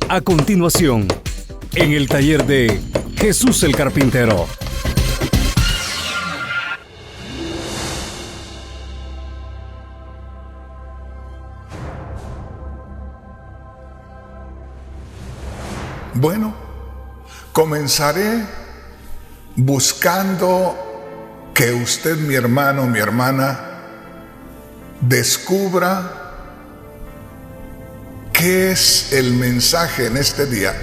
A continuación, en el taller de Jesús el Carpintero. Bueno, comenzaré buscando que usted, mi hermano, mi hermana, descubra qué es el mensaje en este día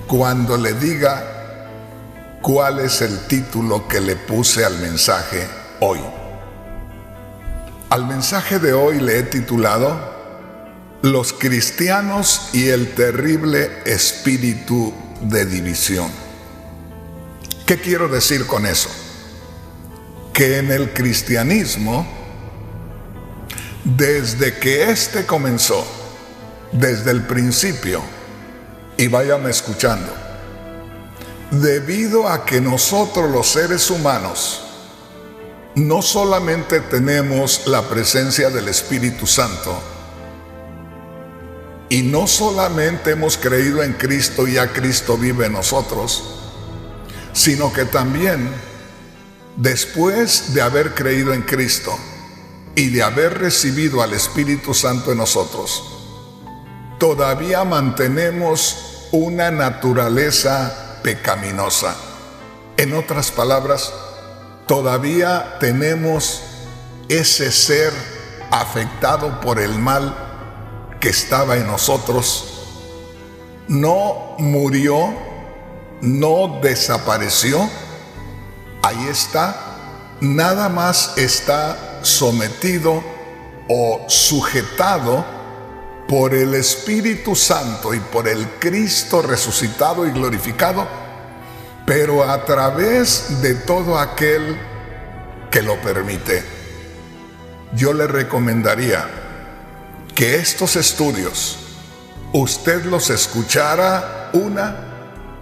cuando le diga cuál es el título que le puse al mensaje hoy. Al mensaje de hoy le he titulado Los cristianos y el terrible espíritu de división. ¿Qué quiero decir con eso? Que en el cristianismo, desde que éste comenzó, desde el principio, y váyame escuchando, debido a que nosotros los seres humanos no solamente tenemos la presencia del Espíritu Santo, y no solamente hemos creído en Cristo y ya Cristo vive en nosotros, sino que también, después de haber creído en Cristo y de haber recibido al Espíritu Santo en nosotros, todavía mantenemos una naturaleza pecaminosa. En otras palabras, todavía tenemos ese ser afectado por el mal que estaba en nosotros. No murió, no desapareció, ahí está, nada más está sometido o sujetado por el Espíritu Santo y por el Cristo resucitado y glorificado, pero a través de todo aquel que lo permite. Yo le recomendaría que estos estudios usted los escuchara 1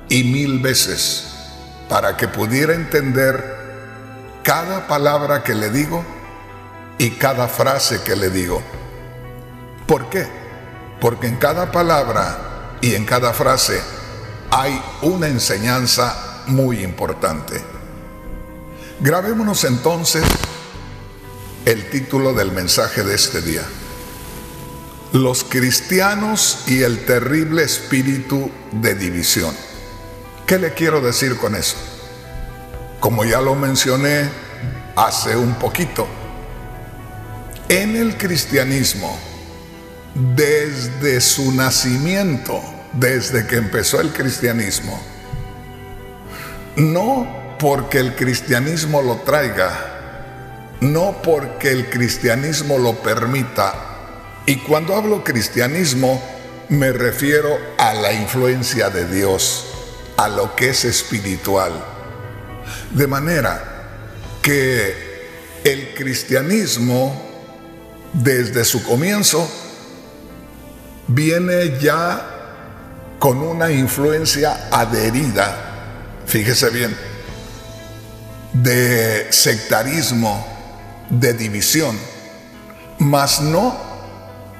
y 1000 veces para que pudiera entender cada palabra que le digo y cada frase que le digo. ¿Por qué? Porque en cada palabra y en cada frase hay una enseñanza muy importante. Grabémonos entonces el título del mensaje de este día: Los cristianos y el terrible espíritu de división. ¿Qué le quiero decir con eso? Como ya lo mencioné hace un poquito, en el cristianismo, desde su nacimiento, desde que empezó el cristianismo, no porque el cristianismo lo traiga, no porque el cristianismo lo permita, y cuando hablo cristianismo me refiero a la influencia de Dios, a lo que es espiritual. De manera que el cristianismo, desde su comienzo, viene ya con una influencia adherida, fíjese bien, de sectarismo, de división, mas no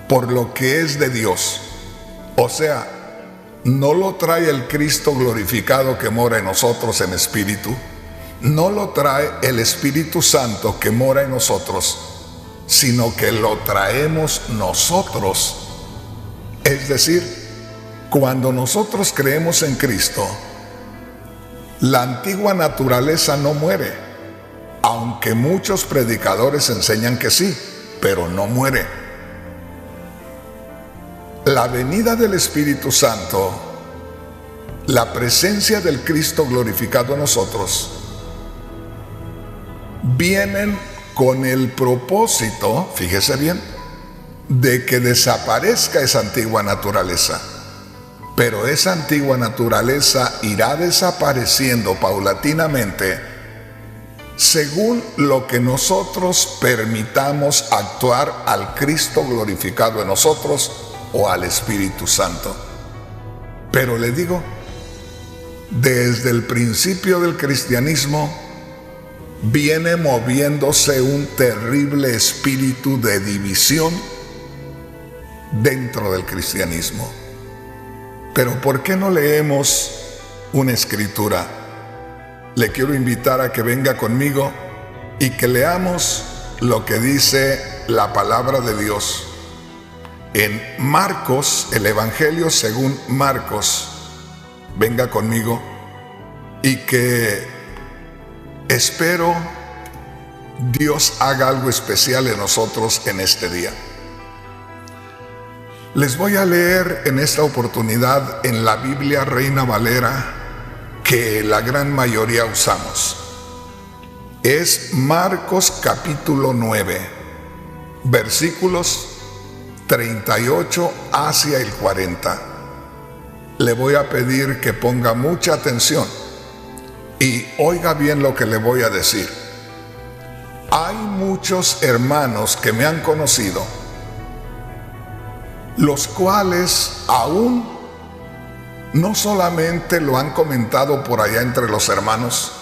por lo que es de Dios. O sea, no lo trae el Cristo glorificado que mora en nosotros en espíritu, no lo trae el Espíritu Santo que mora en nosotros, sino que lo traemos nosotros. Es decir, cuando nosotros creemos en Cristo, la antigua naturaleza no muere, aunque muchos predicadores enseñan que sí, pero no muere. La venida del Espíritu Santo, la presencia del Cristo glorificado en nosotros, vienen con el propósito, fíjese bien, de que desaparezca esa antigua naturaleza. Pero esa antigua naturaleza irá desapareciendo paulatinamente según lo que nosotros permitamos actuar al Cristo glorificado en nosotros o al Espíritu Santo. Pero le digo, desde el principio del cristianismo viene moviéndose un terrible espíritu de división dentro del cristianismo. Pero ¿por qué no leemos una escritura? Le quiero invitar a que venga conmigo y que leamos lo que dice la palabra de Dios en Marcos, el Evangelio según Marcos. Venga conmigo y que espero Dios haga algo especial en nosotros en este día. Les voy a leer en esta oportunidad en la Biblia Reina Valera, que la gran mayoría usamos. Es Marcos capítulo 9, versículos 38 hacia el 40. Le voy a pedir que ponga mucha atención y oiga bien lo que le voy a decir. Hay muchos hermanos que me han conocido, los cuales aún no solamente lo han comentado por allá entre los hermanos,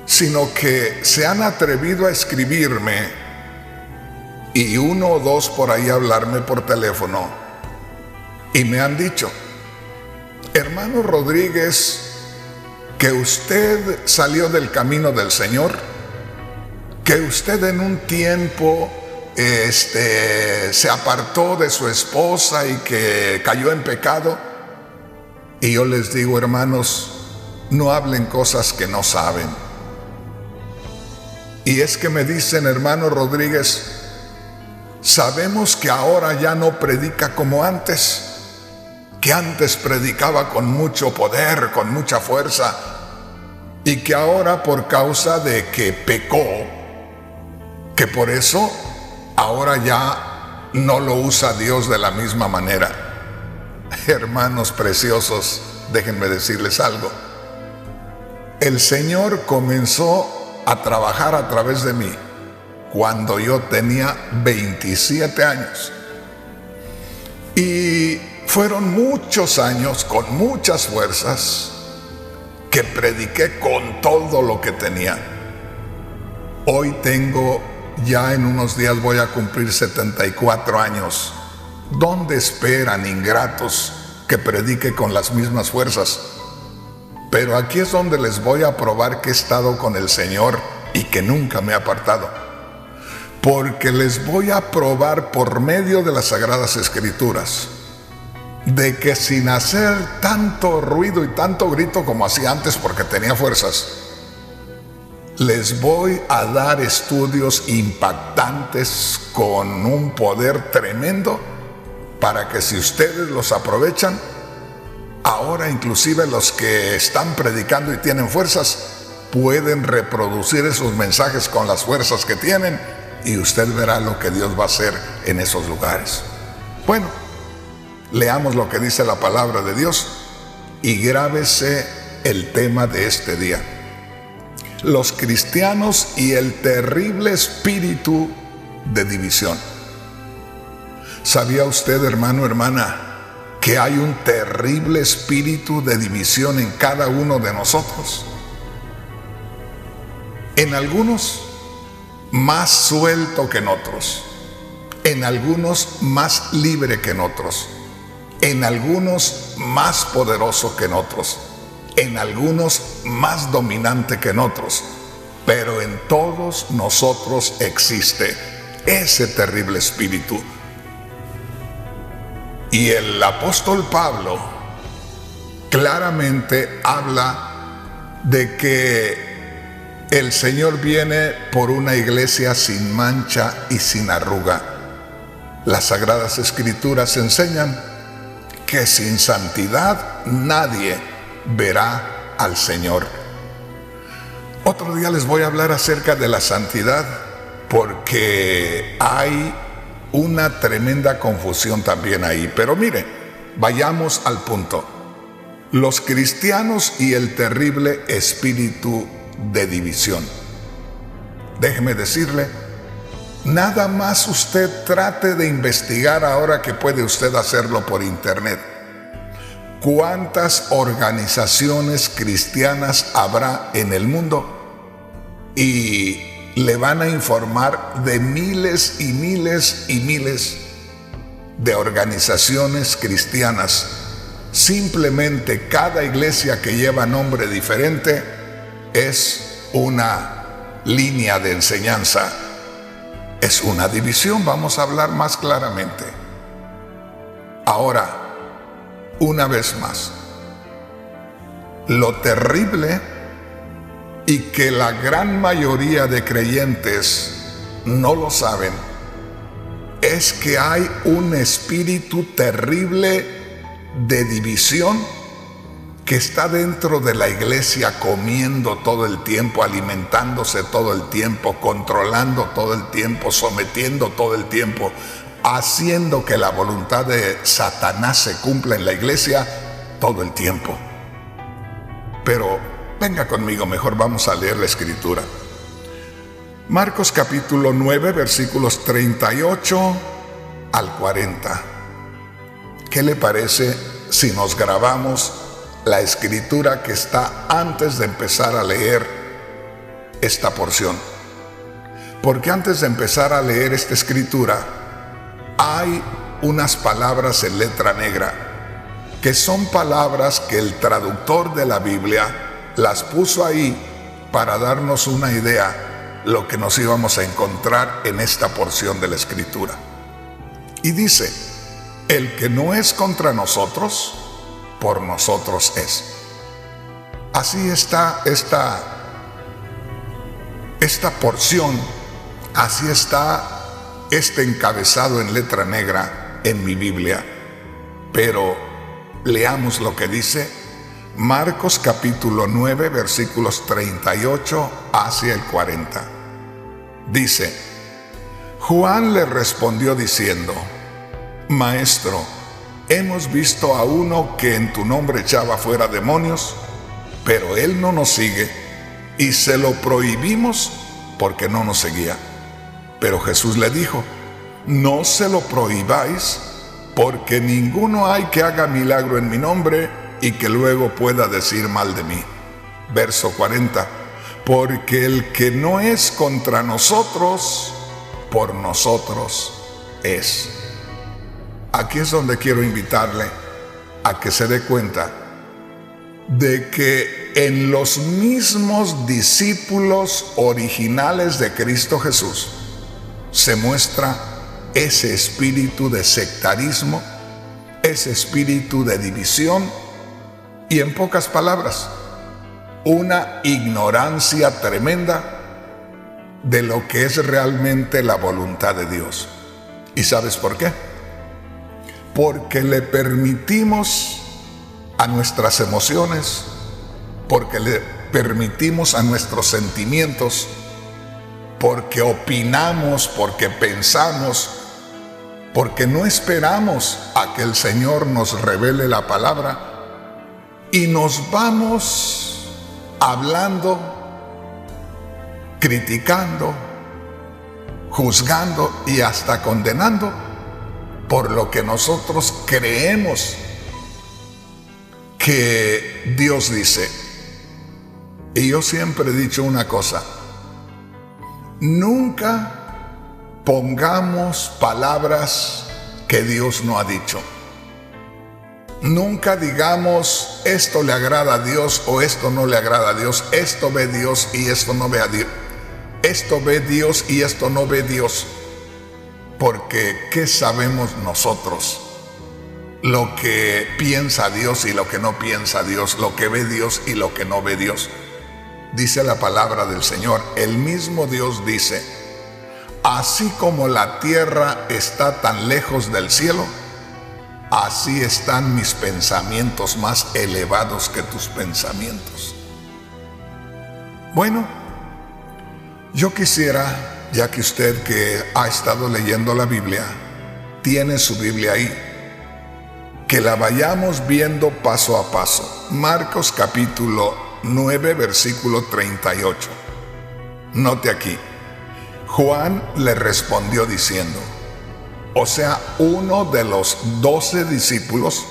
sino que se han atrevido a escribirme y uno o dos por ahí a hablarme por teléfono y me han dicho: hermano Rodríguez, que usted salió del camino del Señor, que usted en un tiempo se apartó de su esposa y que cayó en pecado. Y yo les digo: hermanos, no hablen cosas que no saben. Y es que me dicen: hermano Rodríguez, sabemos que ahora ya no predica como antes, que antes predicaba con mucho poder, con mucha fuerza, y que ahora por causa de que pecó, que por eso ahora ya no lo usa Dios de la misma manera. Hermanos preciosos, déjenme decirles algo. El Señor comenzó a trabajar a través de mí cuando yo tenía 27 años. Y fueron muchos años con muchas fuerzas que prediqué con todo lo que tenía. Hoy tengo, ya en unos días voy a cumplir 74 años. ¿Dónde esperan, ingratos, que predique con las mismas fuerzas? Pero aquí es donde les voy a probar que he estado con el Señor y que nunca me he apartado. Porque les voy a probar por medio de las Sagradas Escrituras de que sin hacer tanto ruido y tanto grito como hacía antes, porque tenía fuerzas, les voy a dar estudios impactantes con un poder tremendo, para que si ustedes los aprovechan, ahora inclusive los que están predicando y tienen fuerzas, pueden reproducir esos mensajes con las fuerzas que tienen, y usted verá lo que Dios va a hacer en esos lugares. Bueno, leamos lo que dice la palabra de Dios y grábese el tema de este día: los cristianos y el terrible espíritu de división. ¿Sabía usted, hermano, hermana, que hay un terrible espíritu de división en cada uno de nosotros? En algunos más suelto que en otros, en algunos más libre que en otros, en algunos más poderoso que en otros, en algunos más dominante que en otros, pero en todos nosotros existe ese terrible espíritu. Y el apóstol Pablo claramente habla de que el Señor viene por una iglesia sin mancha y sin arruga. Las Sagradas Escrituras enseñan que sin santidad nadie verá al Señor. Otro día les voy a hablar acerca de la santidad, porque hay una tremenda confusión también ahí. Pero mire, vayamos al punto: los cristianos y el terrible espíritu de división. Déjeme decirle, nada más usted trate de investigar, ahora que puede usted hacerlo por internet, cuántas organizaciones cristianas habrá en el mundo, y le van a informar de miles y miles y miles de organizaciones cristianas. Simplemente cada iglesia que lleva nombre diferente es una línea de enseñanza, es una división. Vamos a hablar más claramente. Ahora, una vez más, lo terrible y que la gran mayoría de creyentes no lo saben es que hay un espíritu terrible de división que está dentro de la iglesia, comiendo todo el tiempo, alimentándose todo el tiempo, controlando todo el tiempo, sometiendo todo el tiempo, haciendo que la voluntad de Satanás se cumpla en la iglesia todo el tiempo. Pero venga conmigo, mejor vamos a leer la escritura. Marcos capítulo 9, versículos 38 al 40. ¿Qué le parece si nos grabamos la escritura que está antes de empezar a leer esta porción? Porque antes de empezar a leer esta escritura, hay unas palabras en letra negra, que son palabras que el traductor de la Biblia las puso ahí para darnos una idea lo que nos íbamos a encontrar en esta porción de la escritura. Y dice: el que no es contra nosotros, por nosotros es. Así está esta porción, así está este encabezado en letra negra en mi Biblia. Pero leamos lo que dice Marcos capítulo 9, versículos 38 hacia el 40. Dice: Juan le respondió diciendo: Maestro, hemos visto a uno que en tu nombre echaba fuera demonios, pero él no nos sigue, y se lo prohibimos porque no nos seguía. Pero Jesús le dijo: no se lo prohibáis, porque ninguno hay que haga milagro en mi nombre y que luego pueda decir mal de mí. Verso 40. Porque el que no es contra nosotros, por nosotros es. Aquí es donde quiero invitarle a que se dé cuenta de que en los mismos discípulos originales de Cristo Jesús se muestra ese espíritu de sectarismo, ese espíritu de división y, en pocas palabras, una ignorancia tremenda de lo que es realmente la voluntad de Dios. ¿Y sabes por qué? Porque le permitimos a nuestras emociones, porque le permitimos a nuestros sentimientos, porque opinamos, porque pensamos, porque no esperamos a que el Señor nos revele la palabra, y nos vamos hablando, criticando, juzgando y hasta condenando por lo que nosotros creemos que Dios dice. Y yo siempre he dicho una cosa: nunca pongamos palabras que Dios no ha dicho. Nunca digamos esto le agrada a Dios o esto no le agrada a Dios, esto ve Dios y esto no ve a Dios, esto ve Dios y esto no ve Dios. Porque ¿qué sabemos nosotros? Lo que piensa Dios y lo que no piensa Dios, lo que ve Dios y lo que no ve Dios. Dice la palabra del Señor, el mismo Dios dice: así como la tierra está tan lejos del cielo, así están mis pensamientos más elevados que tus pensamientos. Bueno, yo quisiera, ya que usted que ha estado leyendo la Biblia, tiene su Biblia ahí, que la vayamos viendo paso a paso. Marcos capítulo 9, versículo 38. Note aquí: Juan le respondió diciendo, o sea, uno de los 12 discípulos,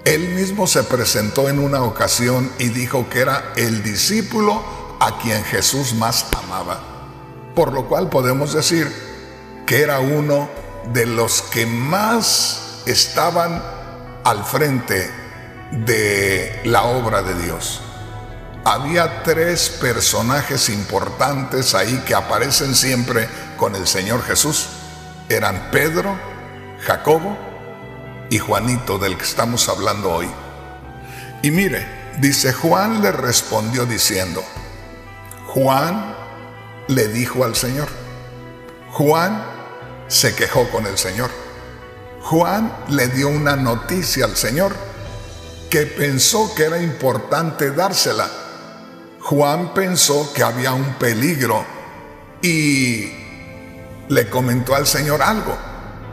él mismo se presentó en una ocasión y dijo que era el discípulo a quien Jesús más amaba, por lo cual podemos decir que era uno de los que más estaban al frente de la obra de Dios. Había 3 personajes importantes ahí que aparecen siempre con el Señor Jesús. Eran Pedro, Jacobo y Juanito, del que estamos hablando hoy. Y mire, dice, Juan le respondió diciendo, Juan le dijo al Señor. Juan se quejó con el Señor. Juan le dio una noticia al Señor que pensó que era importante dársela. Juan pensó que había un peligro y le comentó al Señor algo,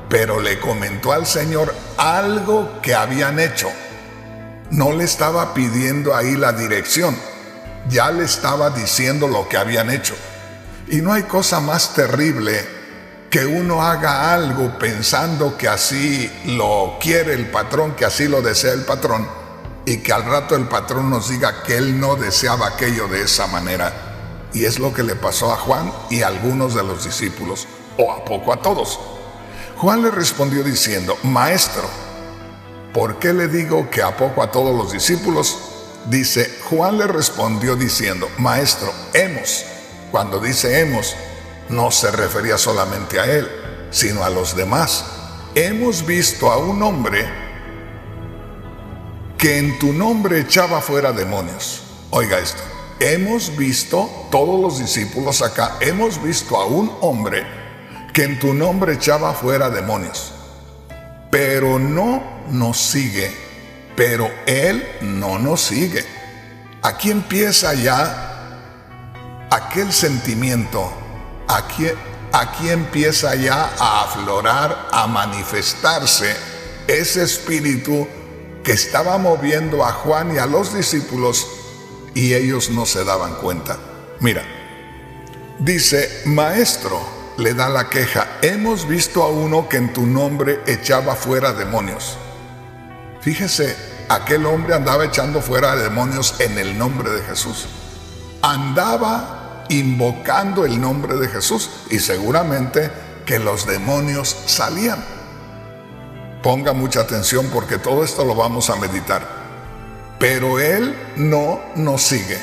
pero le comentó al Señor algo que habían hecho. No le estaba pidiendo ahí la dirección, ya le estaba diciendo lo que habían hecho. Y no hay cosa más terrible que uno haga algo pensando que así lo quiere el patrón, que así lo desea el patrón, y que al rato el patrón nos diga que él no deseaba aquello de esa manera. Y es lo que le pasó a Juan y a algunos de los discípulos, o a poco a todos. Juan le respondió diciendo, Maestro, ¿por qué le digo que a poco a todos los discípulos? Dice, Juan le respondió diciendo, Maestro, hemos. Cuando dice hemos, no se refería solamente a él, sino a los demás. Hemos visto a un hombre que en tu nombre echaba fuera demonios. Oiga esto, hemos visto, todos los discípulos acá, hemos visto a un hombre que en tu nombre echaba fuera demonios, pero no nos sigue, pero él no nos sigue. Aquí empieza ya aquel sentimiento, aquí empieza ya a aflorar, a manifestarse ese espíritu que estaba moviendo a Juan y a los discípulos y ellos no se daban cuenta. Mira, dice, Maestro, le da la queja, hemos visto a uno que en tu nombre echaba fuera demonios. Fíjese, aquel hombre andaba echando fuera demonios en el nombre de Jesús. Andaba invocando el nombre de Jesús y seguramente que los demonios salían. Ponga mucha atención porque todo esto lo vamos a meditar. Pero él no nos sigue.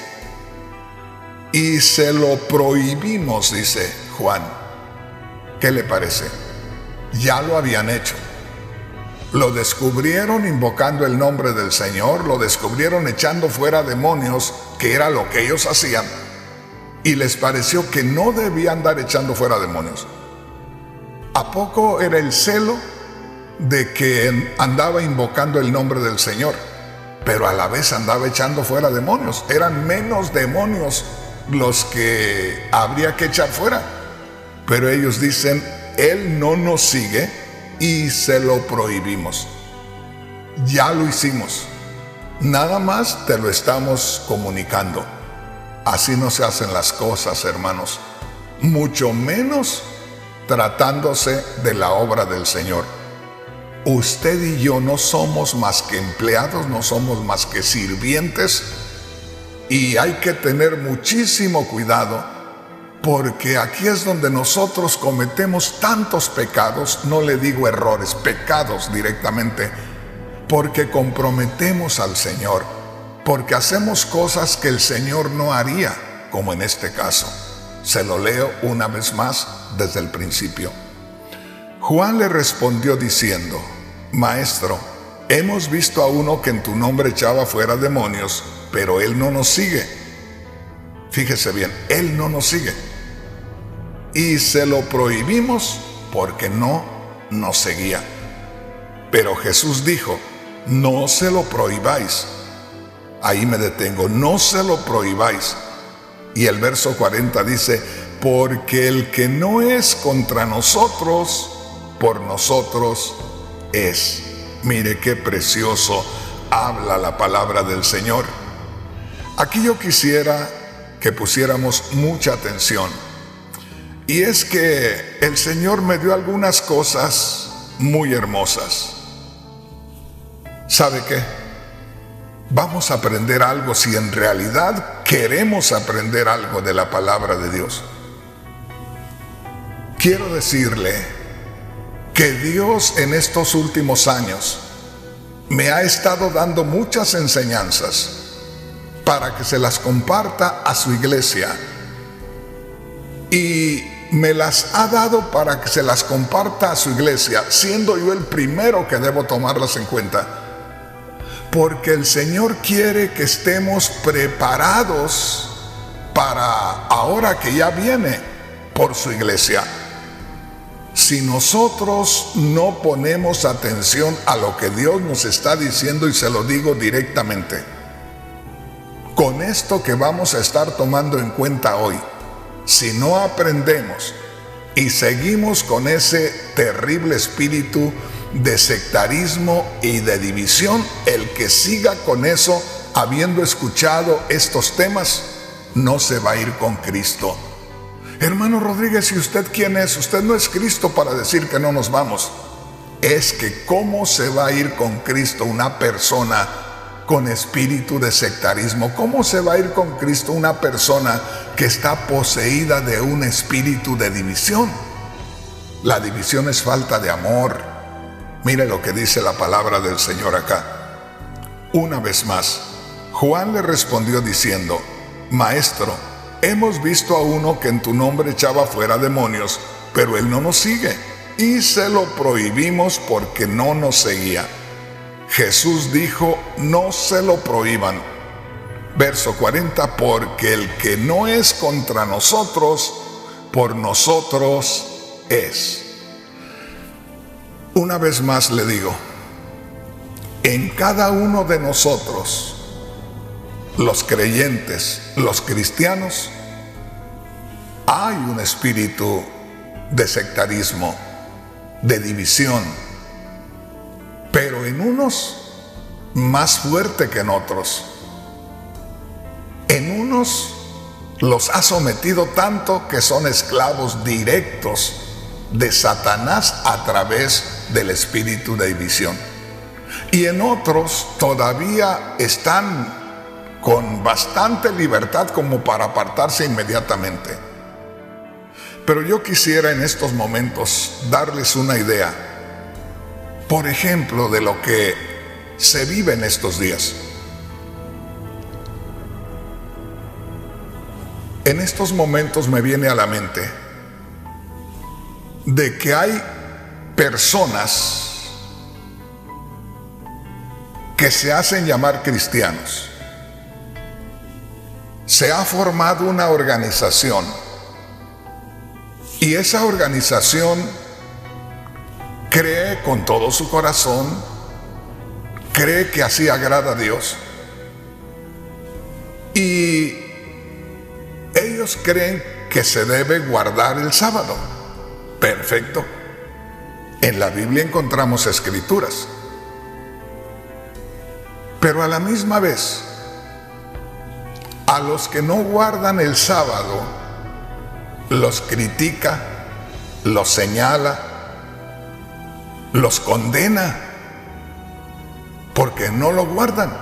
Y se lo prohibimos, dice Juan. ¿Qué le parece? Ya lo habían hecho. Lo descubrieron invocando el nombre del Señor, lo descubrieron echando fuera demonios, que era lo que ellos hacían. Y les pareció que no debían andar echando fuera demonios. ¿A poco era el celo de que andaba invocando el nombre del Señor, pero a la vez andaba echando fuera demonios? Eran menos demonios los que habría que echar fuera. Pero ellos dicen, él no nos sigue y se lo prohibimos. Ya lo hicimos. Nada más te lo estamos comunicando. Así no se hacen las cosas, hermanos, mucho menos tratándose de la obra del Señor. Usted y yo no somos más que empleados, no somos más que sirvientes, y hay que tener muchísimo cuidado, porque aquí es donde nosotros cometemos tantos pecados, no le digo errores, pecados directamente, porque comprometemos al Señor, porque hacemos cosas que el Señor no haría, como en este caso. Se lo leo una vez más desde el principio. Juan le respondió diciendo, Maestro, hemos visto a uno que en tu nombre echaba fuera demonios, pero él no nos sigue. Fíjese bien, él no nos sigue. Y se lo prohibimos porque no nos seguía. Pero Jesús dijo, no se lo prohibáis. Ahí me detengo, no se lo prohibáis. Y el verso 40 dice, porque el que no es contra nosotros, por nosotros es. Mire qué precioso habla la palabra del Señor. Aquí yo quisiera que pusiéramos mucha atención. Y es que el Señor me dio algunas cosas muy hermosas. ¿Sabe qué? Vamos a aprender algo si en realidad queremos aprender algo de la palabra de Dios. Quiero decirle que Dios en estos últimos años me ha estado dando muchas enseñanzas para que se las comparta a su iglesia. Y me las ha dado para que se las comparta a su iglesia, siendo yo el primero que debo tomarlas en cuenta. Porque el Señor quiere que estemos preparados para ahora que ya viene por su iglesia. Si nosotros no ponemos atención a lo que Dios nos está diciendo, y se lo digo directamente, con esto que vamos a estar tomando en cuenta hoy, si no aprendemos y seguimos con ese terrible espíritu de sectarismo y de división, el que siga con eso, habiendo escuchado estos temas, no se va a ir con Cristo. Hermano Rodríguez, ¿y usted quién es? Usted no es Cristo para decir que no nos vamos. Es que ¿cómo se va a ir con Cristo una persona con espíritu de sectarismo? ¿Cómo se va a ir con Cristo una persona que está poseída de un espíritu de división? La división es falta de amor. Mire lo que dice la palabra del Señor acá. Una vez más, Juan le respondió diciendo: Maestro, hemos visto a uno que en tu nombre echaba fuera demonios, pero él no nos sigue, y se lo prohibimos porque no nos seguía. Jesús dijo: no se lo prohíban. Verso 40, porque el que no es contra nosotros, por nosotros es. Una vez más le digo, en cada uno de nosotros, los creyentes, los cristianos, hay un espíritu de sectarismo, de división, pero en unos más fuerte que en otros. En unos los ha sometido tanto que son esclavos directos de Satanás a través del espíritu de división. Y en otros todavía están con bastante libertad como para apartarse inmediatamente. Pero yo quisiera en estos momentos darles una idea, por ejemplo, de lo que se vive en estos días. En estos momentos me viene a la mente de que hay personas que se hacen llamar cristianos. Se ha formado una organización y esa organización cree con todo su corazón, cree que así agrada a Dios, y ellos creen que se debe guardar el sábado. Perfecto. En la Biblia encontramos escrituras, pero a la misma vez, a los que no guardan el sábado, los critica, los señala, los condena, porque no lo guardan.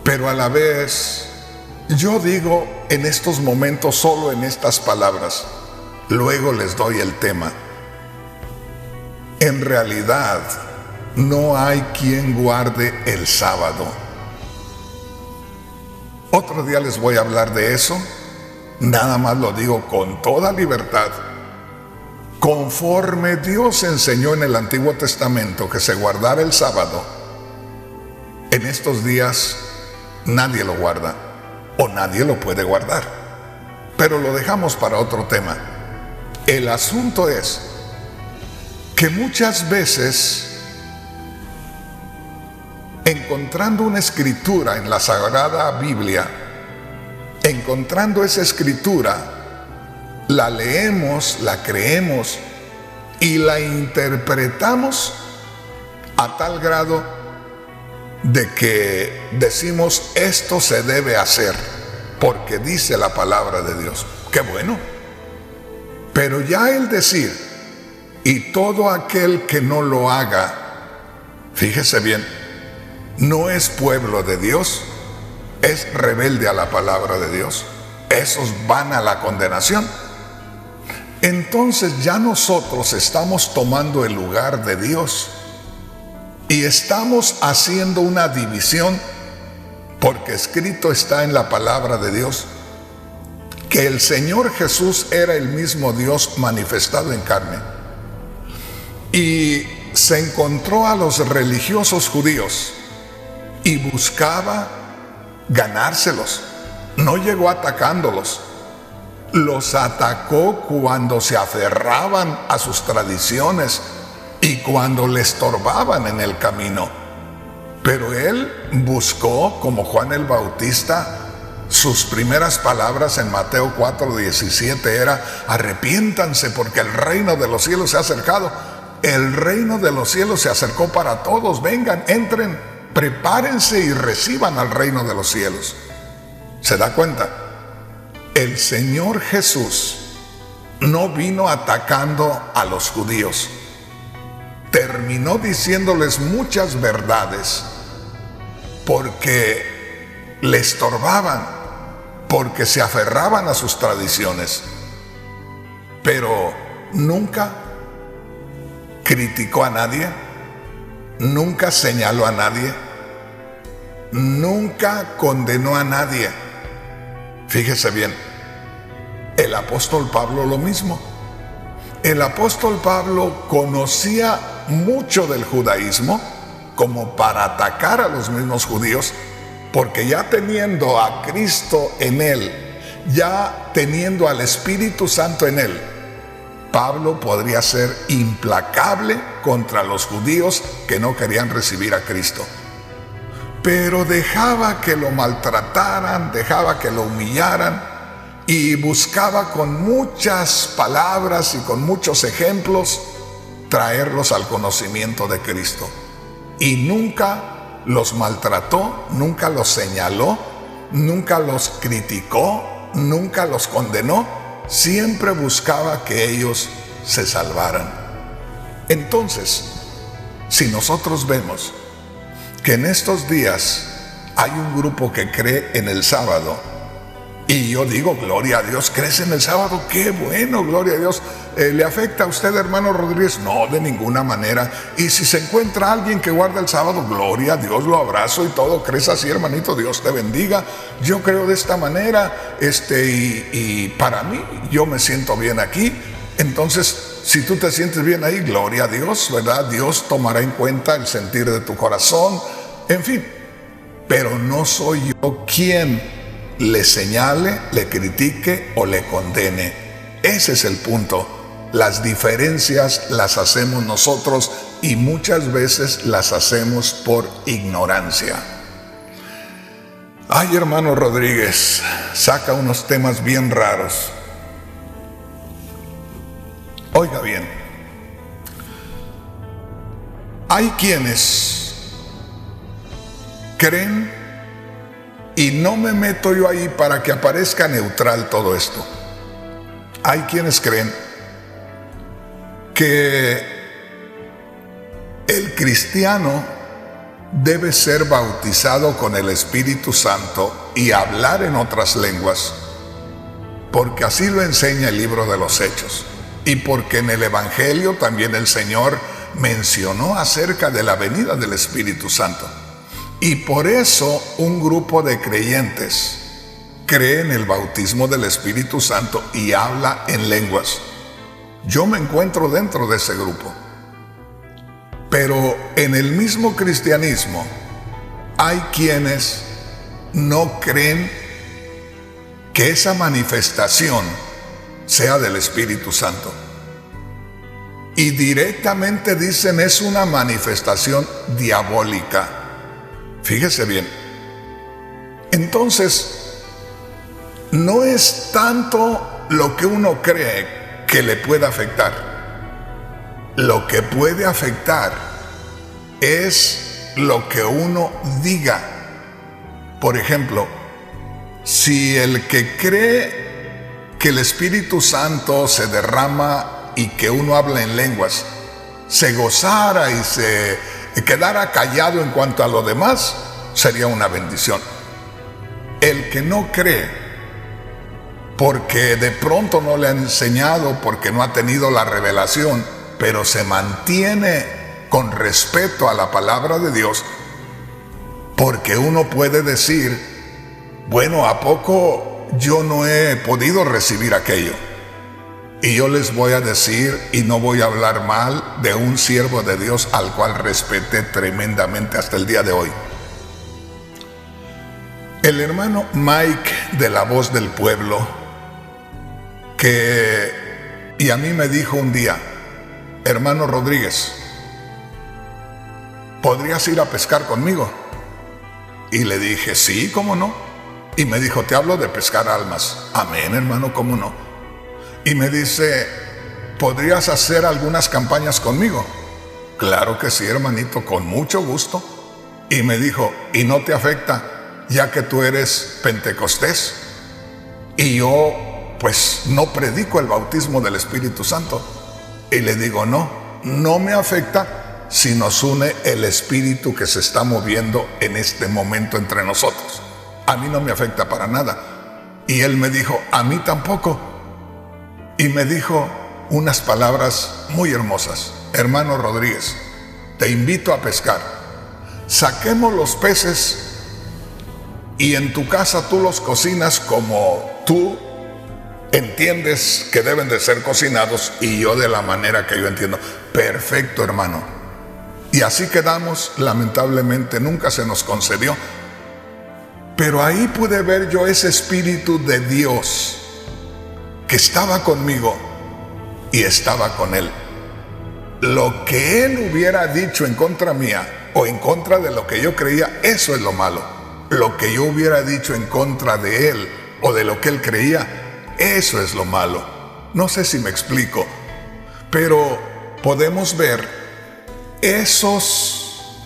Pero a la vez, yo digo en estos momentos solo en estas palabras, luego les doy el tema. En realidad, no hay quien guarde el sábado. Otro día les voy a hablar de eso. Nada más lo digo con toda libertad. Conforme Dios enseñó en el Antiguo Testamento que se guardara el sábado, en estos días nadie lo guarda o nadie lo puede guardar. Pero lo dejamos para otro tema. El asunto es que muchas veces, encontrando una escritura en la Sagrada Biblia, encontrando esa escritura, la leemos, la creemos y la interpretamos a tal grado de que decimos esto se debe hacer porque dice la palabra de Dios. ¡Qué bueno! Pero ya el decir, y todo aquel que no lo haga, fíjese bien, no es pueblo de Dios, es rebelde a la palabra de Dios. Esos van a la condenación. entonces ya nosotros estamos tomando el lugar de Dios y estamos haciendo una división, porque escrito está en la palabra de Dios que el Señor Jesús era el mismo Dios manifestado en carne. Y se encontró a los religiosos judíos y buscaba ganárselos. No llegó atacándolos. Los atacó cuando se aferraban a sus tradiciones y cuando le estorbaban en el camino. Pero él buscó, como Juan el Bautista, sus primeras palabras en Mateo 4:17 era: arrepiéntanse porque el reino de los cielos se ha acercado. El reino de los cielos se acercó para todos. Vengan, entren, prepárense y reciban al reino de los cielos. ¿Se da cuenta? El Señor Jesús no vino atacando a los judíos. Terminó diciéndoles muchas verdades porque le estorbaban, porque se aferraban a sus tradiciones. Pero nunca criticó a nadie, nunca señaló a nadie, nunca condenó a nadie. Fíjese bien, el apóstol Pablo lo mismo. El apóstol Pablo conocía mucho del judaísmo como para atacar a los mismos judíos, porque ya teniendo a Cristo en él, ya teniendo al Espíritu Santo en él, Pablo podría ser implacable contra los judíos que no querían recibir a Cristo. Pero dejaba que lo maltrataran, dejaba que lo humillaran y buscaba con muchas palabras y con muchos ejemplos traerlos al conocimiento de Cristo. Y nunca los maltrató, nunca los señaló, nunca los criticó, nunca los condenó. Siempre buscaba que ellos se salvaran. Entonces, si nosotros vemos que en estos días hay un grupo que cree en el sábado, y yo digo, gloria a Dios, ¿crees en el sábado? ¡Qué bueno, gloria a Dios! ¿Le afecta a usted, hermano Rodríguez? No, de ninguna manera. Y si se encuentra alguien que guarda el sábado, gloria a Dios, lo abrazo y todo. ¿Crees así, hermanito? Dios te bendiga. Yo creo de esta manera, y para mí, yo me siento bien aquí. Entonces, si tú te sientes bien ahí, gloria a Dios, ¿verdad? Dios tomará en cuenta el sentir de tu corazón, en fin. Pero no soy yo quien le señale, le critique o le condene. Ese es el punto. Las diferencias las hacemos nosotros y muchas veces las hacemos por ignorancia. Ay, hermano Rodríguez, saca unos temas bien raros. Oiga bien, hay quienes creen, y no me meto yo ahí para que aparezca neutral todo esto. Hay quienes creen que el cristiano debe ser bautizado con el Espíritu Santo y hablar en otras lenguas, porque así lo enseña el libro de los Hechos, y porque en el Evangelio también el Señor mencionó acerca de la venida del Espíritu Santo. Y por eso un grupo de creyentes cree en el bautismo del Espíritu Santo y habla en lenguas. Yo me encuentro dentro de ese grupo. Pero en el mismo cristianismo hay quienes no creen que esa manifestación sea del Espíritu Santo. Y directamente dicen es una manifestación diabólica. Fíjese bien. Entonces, no es tanto lo que uno cree que le puede afectar. Lo que puede afectar es lo que uno diga. Por ejemplo, si el que cree que el Espíritu Santo se derrama y que uno habla en lenguas, se gozara y se quedara callado en cuanto a lo demás, sería una bendición. El que no cree porque de pronto no le han enseñado, porque no ha tenido la revelación, pero se mantiene con respeto a la palabra de Dios, porque uno puede decir, bueno, ¿a poco yo no he podido recibir aquello? Y yo les voy a decir, y no voy a hablar mal de un siervo de Dios al cual respeté tremendamente hasta el día de hoy. El hermano Mike de La Voz del Pueblo, y a mí me dijo un día, hermano Rodríguez, ¿podrías ir a pescar conmigo? Y le dije, sí, ¿cómo no? Y me dijo, te hablo de pescar almas. Amén, hermano, ¿cómo no? Y me dice, ¿podrías hacer algunas campañas conmigo? Claro que sí, hermanito, con mucho gusto. Y me dijo, ¿y no te afecta ya que tú eres pentecostés? Y yo, pues, no predico el bautismo del Espíritu Santo. Y le digo, no me afecta si nos une el Espíritu que se está moviendo en este momento entre nosotros. A mí no me afecta para nada. Y él me dijo, a mí tampoco. Y me dijo unas palabras muy hermosas. Hermano Rodríguez, te invito a pescar. Saquemos los peces y en tu casa tú los cocinas como tú entiendes que deben de ser cocinados y yo de la manera que yo entiendo. Perfecto, hermano. Y así quedamos. Lamentablemente nunca se nos concedió. Pero ahí pude ver yo ese Espíritu de Dios que estaba conmigo y estaba con él. Lo que él hubiera dicho en contra mía o en contra de lo que yo creía, eso es lo malo. Lo que yo hubiera dicho en contra de él o de lo que él creía, eso es lo malo. No sé si me explico, pero podemos ver esos,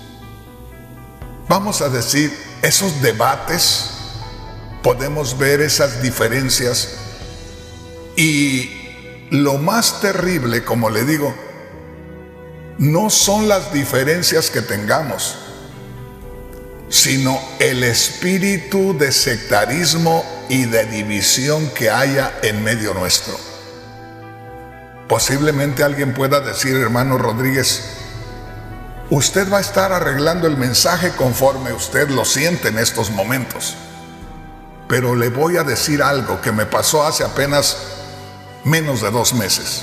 vamos a decir, esos debates, podemos ver esas diferencias. Y lo más terrible, como le digo, no son las diferencias que tengamos, sino el espíritu de sectarismo y de división que haya en medio nuestro. Posiblemente alguien pueda decir, hermano Rodríguez, usted va a estar arreglando el mensaje conforme usted lo siente en estos momentos. Pero le voy a decir algo que me pasó hace apenas menos de 2 meses.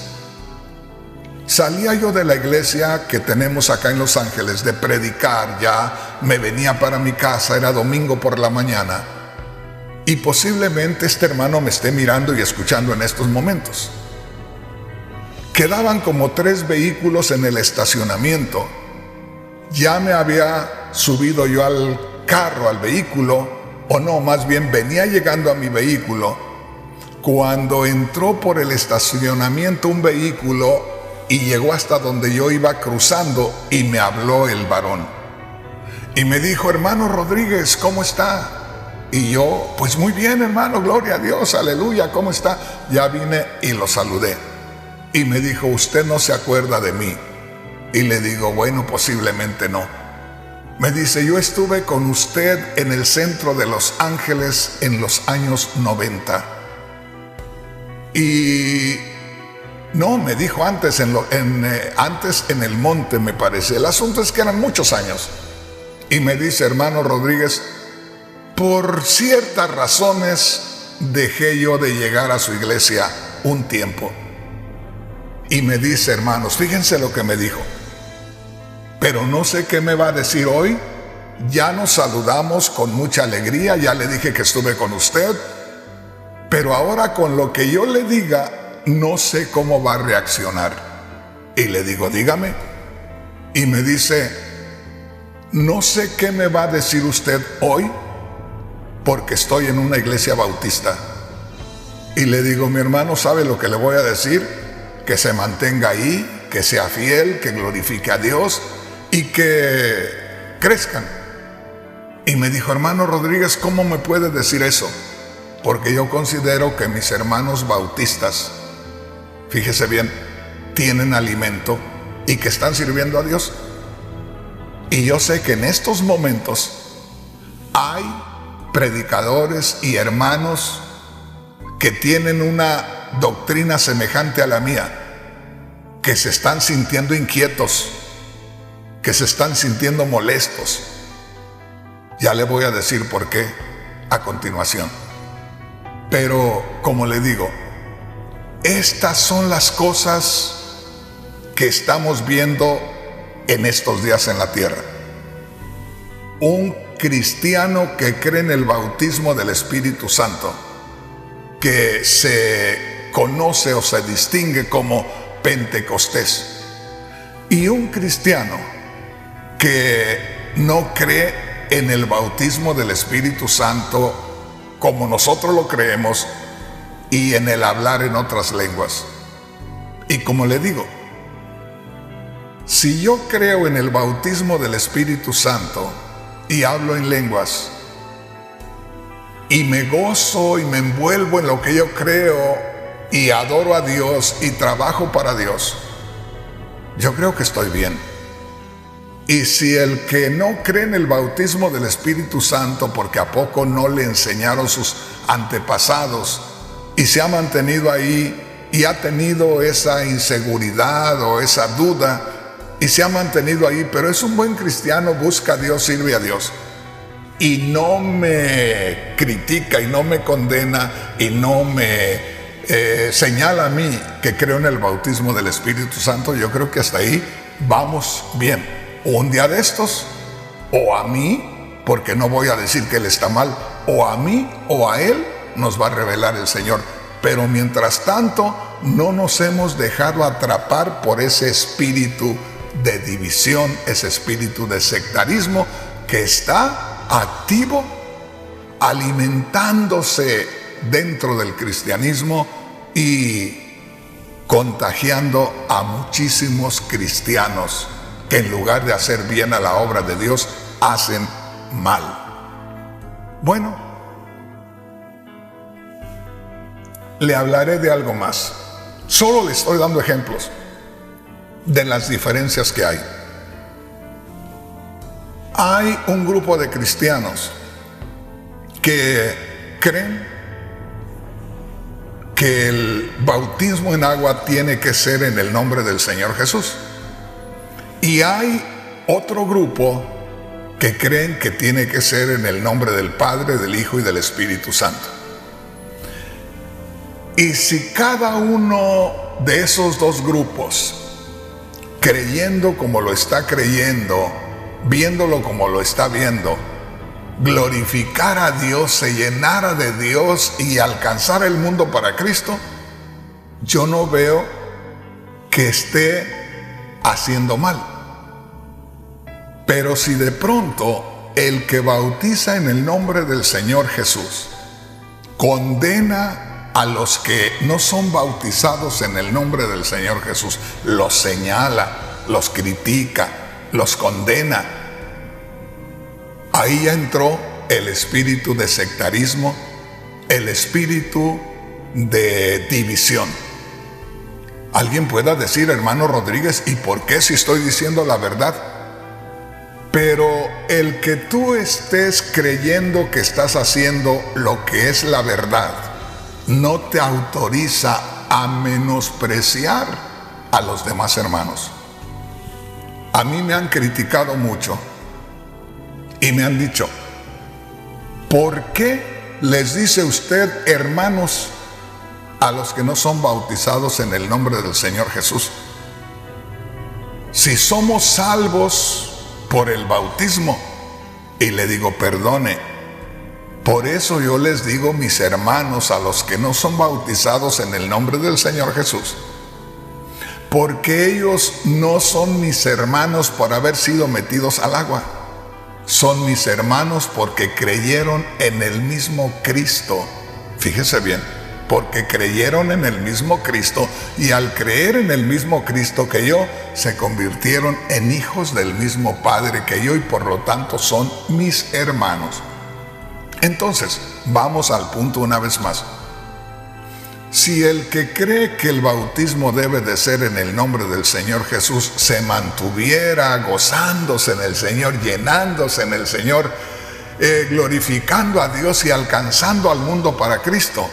Salía yo de la iglesia que tenemos acá en Los Ángeles de predicar, ya me venía para mi casa, era domingo por la mañana, y posiblemente este hermano me esté mirando y escuchando en estos momentos. Quedaban como 3 vehículos en el estacionamiento. Ya me había subido yo al carro, al vehículo, o no, más bien venía llegando a mi vehículo, cuando entró por el estacionamiento un vehículo y llegó hasta donde yo iba cruzando y me habló el varón. Y me dijo, hermano Rodríguez, ¿cómo está? Y yo, pues muy bien, hermano, gloria a Dios, aleluya, ¿cómo está? Ya vine y lo saludé. Y me dijo, ¿usted no se acuerda de mí? Y le digo, bueno, posiblemente no. Me dice, yo estuve con usted en el centro de Los Ángeles en los años 90. Y no, me dijo antes en el monte, me parece. El asunto es que eran muchos años. Y me dice, hermano Rodríguez, por ciertas razones dejé yo de llegar a su iglesia un tiempo. Y me dice, hermanos, fíjense lo que me dijo. Pero no sé qué me va a decir hoy. Ya nos saludamos con mucha alegría, ya le dije que estuve con usted. Pero ahora con lo que yo le diga, no sé cómo va a reaccionar. Y le digo, dígame. Y me dice, no sé qué me va a decir usted hoy, porque estoy en una iglesia bautista. Y le digo, mi hermano, ¿sabe lo que le voy a decir? Que se mantenga ahí, que sea fiel, que glorifique a Dios y que crezcan. Y me dijo, hermano Rodríguez, ¿cómo me puede decir eso? Porque yo considero que mis hermanos bautistas, fíjese bien, tienen alimento y que están sirviendo a Dios. Y yo sé que en estos momentos hay predicadores y hermanos que tienen una doctrina semejante a la mía, que se están sintiendo inquietos, que se están sintiendo molestos. Ya le voy a decir por qué a continuación. Pero, como le digo, estas son las cosas que estamos viendo en estos días en la tierra. Un cristiano que cree en el bautismo del Espíritu Santo, que se conoce o se distingue como Pentecostés, y un cristiano que no cree en el bautismo del Espíritu Santo como nosotros lo creemos y en el hablar en otras lenguas. Y como le digo, si yo creo en el bautismo del Espíritu Santo y hablo en lenguas y me gozo y me envuelvo en lo que yo creo y adoro a Dios y trabajo para Dios, yo creo que estoy bien. Y si el que no cree en el bautismo del Espíritu Santo, porque a poco no le enseñaron sus antepasados y se ha mantenido ahí y ha tenido esa inseguridad o esa duda y se ha mantenido ahí, pero es un buen cristiano, busca a Dios, sirve a Dios y no me critica y no me condena y no me señala a mí que creo en el bautismo del Espíritu Santo, yo creo que hasta ahí vamos bien. Un día de estos, o a mí, porque no voy a decir que él está mal, o a mí o a él nos va a revelar el Señor. Pero mientras tanto, no nos hemos dejado atrapar por ese espíritu de división, ese espíritu de sectarismo que está activo, alimentándose dentro del cristianismo y contagiando a muchísimos cristianos que en lugar de hacer bien a la obra de Dios, hacen mal. Bueno, le hablaré de algo más. Solo le estoy dando ejemplos de las diferencias que hay. Hay un grupo de cristianos que creen que el bautismo en agua tiene que ser en el nombre del Señor Jesús. Y hay otro grupo que creen que tiene que ser en el nombre del Padre, del Hijo y del Espíritu Santo. Y si cada uno de esos dos grupos, creyendo como lo está creyendo, viéndolo como lo está viendo, glorificara a Dios, se llenara de Dios y alcanzara el mundo para Cristo, yo no veo que esté haciendo mal. Pero si de pronto el que bautiza en el nombre del Señor Jesús condena a los que no son bautizados en el nombre del Señor Jesús, los señala, los critica, los condena, ahí ya entró el espíritu de sectarismo, el espíritu de división. Alguien pueda decir, hermano Rodríguez, ¿y por qué si estoy diciendo la verdad? Pero el que tú estés creyendo que estás haciendo lo que es la verdad, no te autoriza a menospreciar a los demás hermanos. A mí me han criticado mucho y me han dicho, ¿por qué les dice usted hermanos a los que no son bautizados en el nombre del Señor Jesús? Si somos salvos por el bautismo. Y le digo, perdone, por eso yo les digo mis hermanos a los que no son bautizados en el nombre del Señor Jesús, porque ellos no son mis hermanos por haber sido metidos al agua, son mis hermanos porque creyeron en el mismo Cristo. Fíjese bien, porque creyeron en el mismo Cristo, y al creer en el mismo Cristo que yo, se convirtieron en hijos del mismo Padre que yo, y por lo tanto son mis hermanos. Entonces, vamos al punto una vez más. Si el que cree que el bautismo debe de ser en el nombre del Señor Jesús se mantuviera gozándose en el Señor, llenándose en el Señor, glorificando a Dios y alcanzando al mundo para Cristo,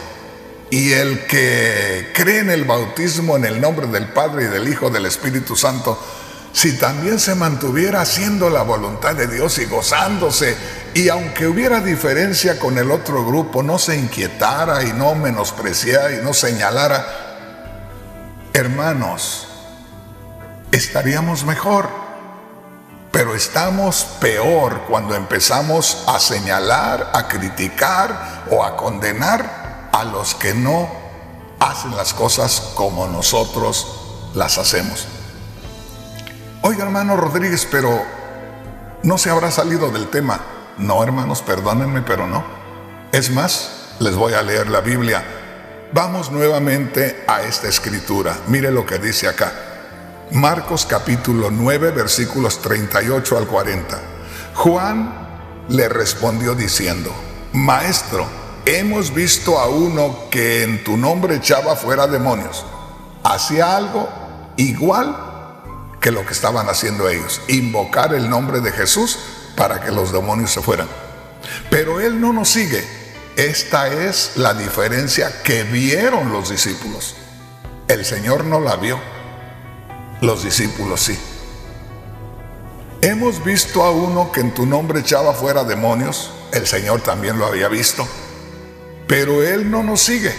y el que cree en el bautismo en el nombre del Padre y del Hijo y del Espíritu Santo, si también se mantuviera haciendo la voluntad de Dios y gozándose, y aunque hubiera diferencia con el otro grupo, no se inquietara y no menospreciara y no señalara, hermanos, estaríamos mejor. Pero estamos peor cuando empezamos a señalar, a criticar o a condenar a los que no hacen las cosas como nosotros las hacemos. Oiga, hermano Rodríguez, pero no se habrá salido del tema. No, hermanos, perdónenme, pero no. Es más, les voy a leer la Biblia. Vamos nuevamente a esta escritura. Mire lo que dice acá. Marcos capítulo 9, versículos 38 al 40. Juan le respondió diciendo: Maestro, hemos visto a uno que en tu nombre echaba fuera demonios. Hacía algo igual que lo que estaban haciendo ellos, invocar el nombre de Jesús para que los demonios se fueran. Pero él no nos sigue. Esta es la diferencia que vieron los discípulos. El Señor no la vio, los discípulos sí. Hemos visto a uno que en tu nombre echaba fuera demonios. El Señor también lo había visto, pero él no nos sigue.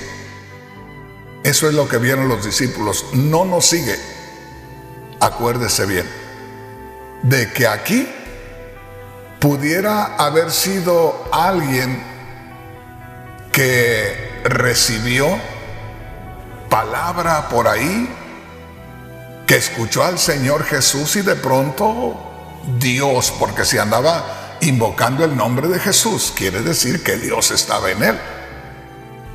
Eso es lo que vieron los discípulos. No nos sigue. Acuérdese bien de que aquí pudiera haber sido alguien que recibió palabra por ahí, que escuchó al Señor Jesús y de pronto Dios, porque si andaba invocando el nombre de Jesús, quiere decir que Dios estaba en él.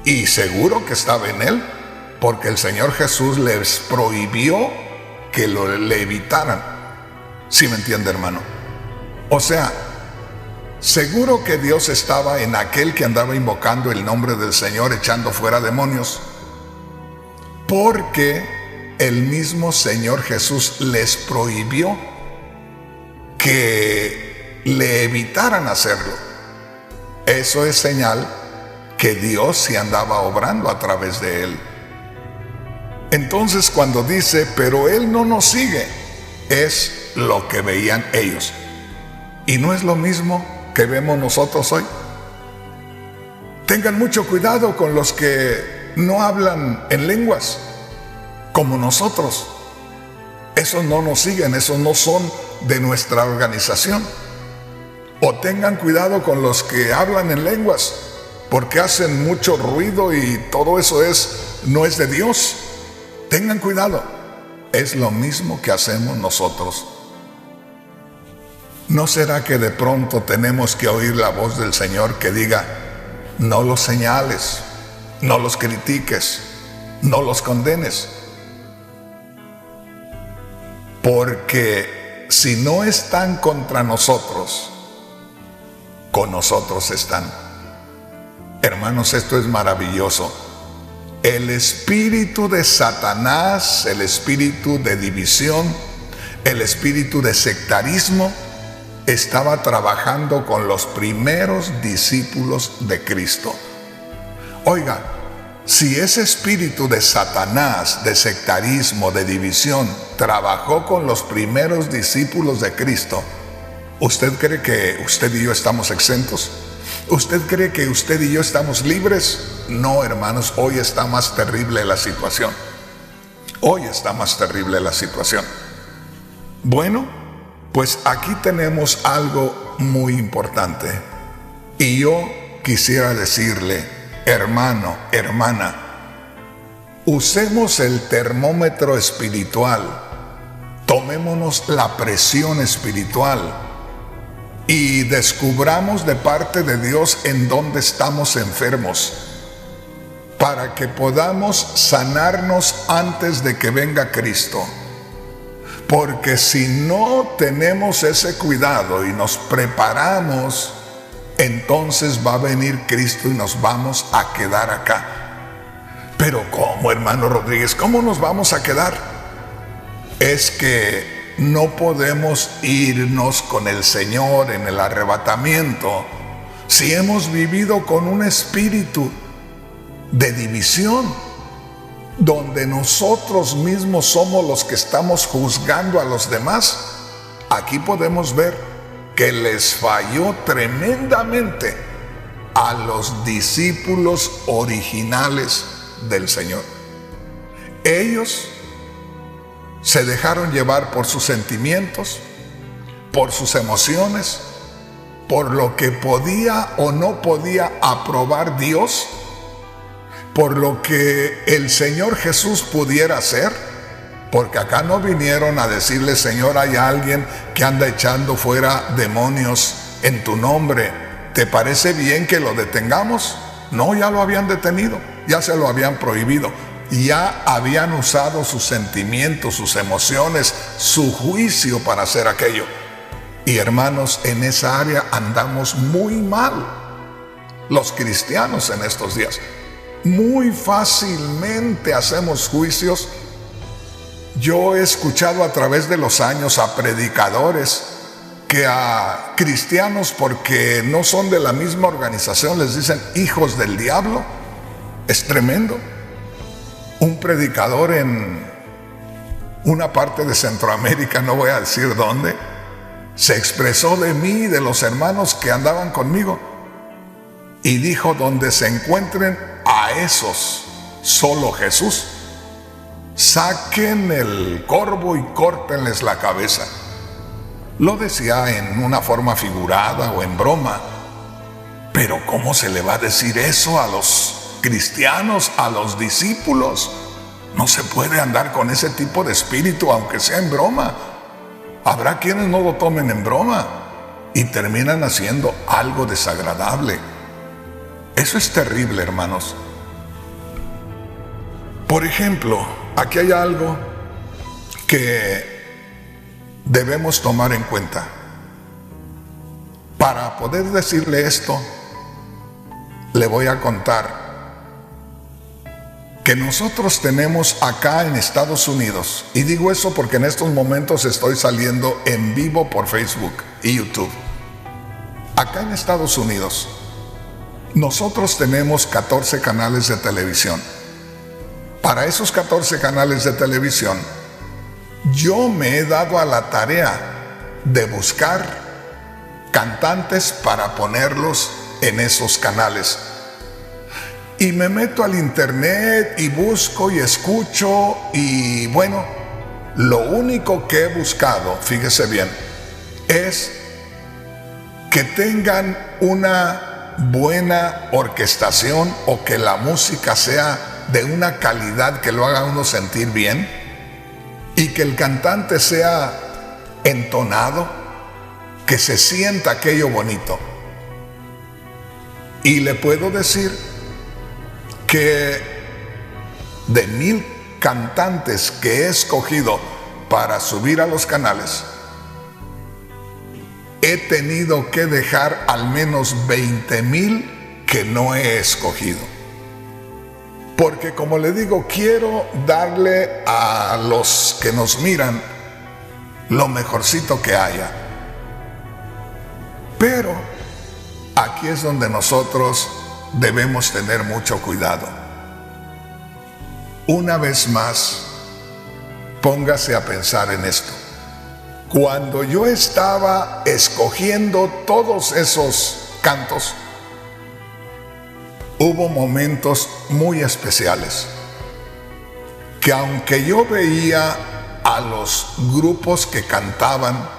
Y seguro que estaba en él, porque el Señor Jesús les prohibió que le evitaran. ¿Sí me entiende, hermano? O sea, seguro que Dios estaba en aquel que andaba invocando el nombre del Señor, echando fuera demonios, porque el mismo Señor Jesús les prohibió que le evitaran hacerlo. Eso es señal que Dios sí andaba obrando a través de él. Entonces, cuando dice, pero él no nos sigue, es lo que veían ellos. Y no es lo mismo que vemos nosotros hoy. Tengan mucho cuidado con los que no hablan en lenguas, como nosotros. Esos no nos siguen, esos no son de nuestra organización. O tengan cuidado con los que hablan en lenguas, porque hacen mucho ruido y todo eso no es de Dios. Tengan cuidado, es lo mismo que hacemos nosotros. ¿No será que de pronto tenemos que oír la voz del Señor que diga, no los señales, no los critiques, no los condenes? Porque si no están contra nosotros, con nosotros están. Hermanos, esto es maravilloso. El espíritu de Satanás, el espíritu de división, el espíritu de sectarismo, estaba trabajando con los primeros discípulos de Cristo. Oiga, si ese espíritu de Satanás, de sectarismo, de división, trabajó con los primeros discípulos de Cristo, ¿usted cree que usted y yo estamos exentos? ¿Usted cree que usted y yo estamos libres? No, hermanos, hoy está más terrible la situación. Hoy está más terrible la situación. Bueno, pues aquí tenemos algo muy importante. Y yo quisiera decirle, hermano, hermana, usemos el termómetro espiritual, tomémonos la presión espiritual y descubramos de parte de Dios en dónde estamos enfermos, para que podamos sanarnos antes de que venga Cristo. Porque si no tenemos ese cuidado y nos preparamos, entonces va a venir Cristo y nos vamos a quedar acá. Pero ¿cómo, hermano Rodríguez? ¿Cómo nos vamos a quedar? Es que no podemos irnos con el Señor en el arrebatamiento si hemos vivido con un espíritu de división, donde nosotros mismos somos los que estamos juzgando a los demás. Aquí podemos ver que les falló tremendamente a los discípulos originales del Señor. Ellos se dejaron llevar por sus sentimientos, por sus emociones, por lo que podía o no podía aprobar Dios, por lo que el Señor Jesús pudiera hacer, porque acá no vinieron a decirle: Señor, hay alguien que anda echando fuera demonios en tu nombre, ¿te parece bien que lo detengamos? No, ya lo habían detenido, ya se lo habían prohibido, ya habían usado sus sentimientos, sus emociones, su juicio para hacer aquello. Y hermanos, en esa área andamos muy mal los cristianos en estos días. Muy fácilmente hacemos juicios. Yo he escuchado a través de los años a predicadores que a cristianos, porque no son de la misma organización, les dicen hijos del diablo. Es tremendo. Un predicador en una parte de Centroamérica, no voy a decir dónde, se expresó de mí y de los hermanos que andaban conmigo y dijo: donde se encuentren a esos, solo Jesús, saquen el corvo y córtenles la cabeza. Lo decía en una forma figurada o en broma, pero ¿cómo se le va a decir eso a los cristianos, a los discípulos? No se puede andar con ese tipo de espíritu, aunque sea en broma. Habrá quienes no lo tomen en broma y terminan haciendo algo desagradable. Eso es terrible, hermanos. Por ejemplo, aquí hay algo que debemos tomar en cuenta. Para poder decirle esto, le voy a contar que nosotros tenemos acá en Estados Unidos, y digo eso porque en estos momentos estoy saliendo en vivo por Facebook y YouTube. Acá en Estados Unidos, nosotros tenemos 14 canales de televisión. Para esos 14 canales de televisión, yo me he dado a la tarea de buscar cantantes para ponerlos en esos canales. Y me meto al internet y busco y escucho, y bueno, lo único que he buscado, fíjese bien, es que tengan una buena orquestación, o que la música sea de una calidad que lo haga a uno sentir bien, y que el cantante sea entonado, que se sienta aquello bonito. Y le puedo decir que de 1000 cantantes que he escogido para subir a los canales, he tenido que dejar al menos 20,000 que no he escogido. Porque, como le digo, quiero darle a los que nos miran lo mejorcito que haya. Pero aquí es donde nosotros debemos tener mucho cuidado. Una vez más, póngase a pensar en esto. Cuando yo estaba escogiendo todos esos cantos, hubo momentos muy especiales que, aunque yo veía a los grupos que cantaban,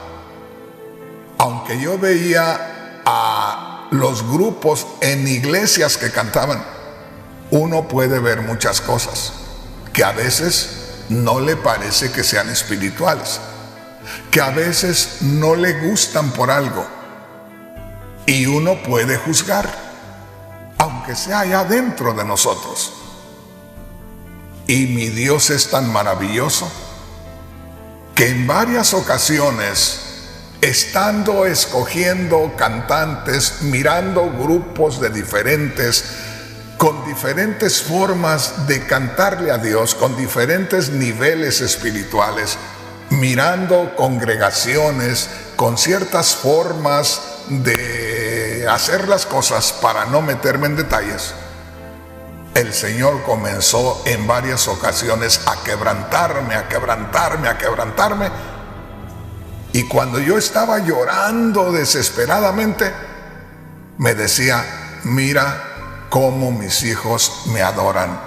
aunque yo veía a los grupos en iglesias que cantaban, uno puede ver muchas cosas que a veces no le parece que sean espirituales, que a veces no le gustan por algo, y uno puede juzgar, aunque sea allá dentro de nosotros. Y mi Dios es tan maravilloso que en varias ocasiones, estando escogiendo cantantes, mirando grupos de diferentes, con diferentes formas de cantarle a Dios, con diferentes niveles espirituales, mirando congregaciones con ciertas formas de hacer las cosas, para no meterme en detalles, el Señor comenzó en varias ocasiones a quebrantarme, a quebrantarme, a quebrantarme. Y cuando yo estaba llorando desesperadamente, me decía: mira cómo mis hijos me adoran,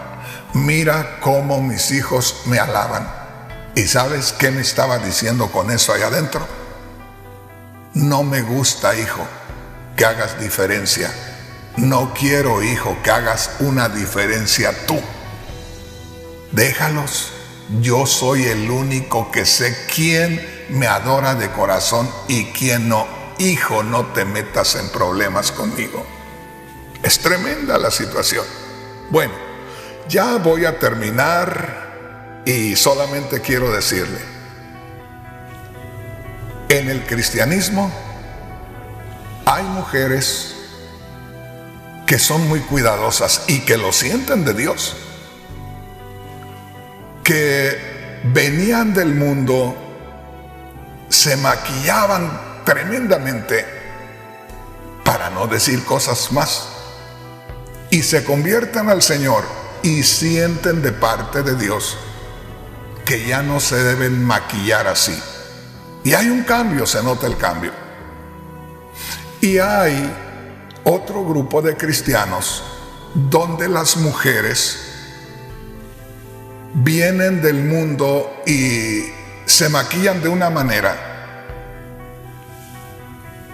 mira cómo mis hijos me alaban. ¿Y sabes qué me estaba diciendo con eso allá adentro? No me gusta, hijo, que hagas diferencia. No quiero, hijo, que hagas una diferencia tú. Déjalos. Yo soy el único que sé quién me adora de corazón y quién no. Hijo, no te metas en problemas conmigo. Es tremenda la situación. Bueno, ya voy a terminar y solamente quiero decirle: en el cristianismo hay mujeres que son muy cuidadosas y que lo sienten de Dios, que venían del mundo, se maquillaban tremendamente, para no decir cosas más, y se convierten al Señor y sienten de parte de Dios que ya no se deben maquillar así. Y hay un cambio, se nota el cambio. Y hay otro grupo de cristianos donde las mujeres vienen del mundo y se maquillan de una manera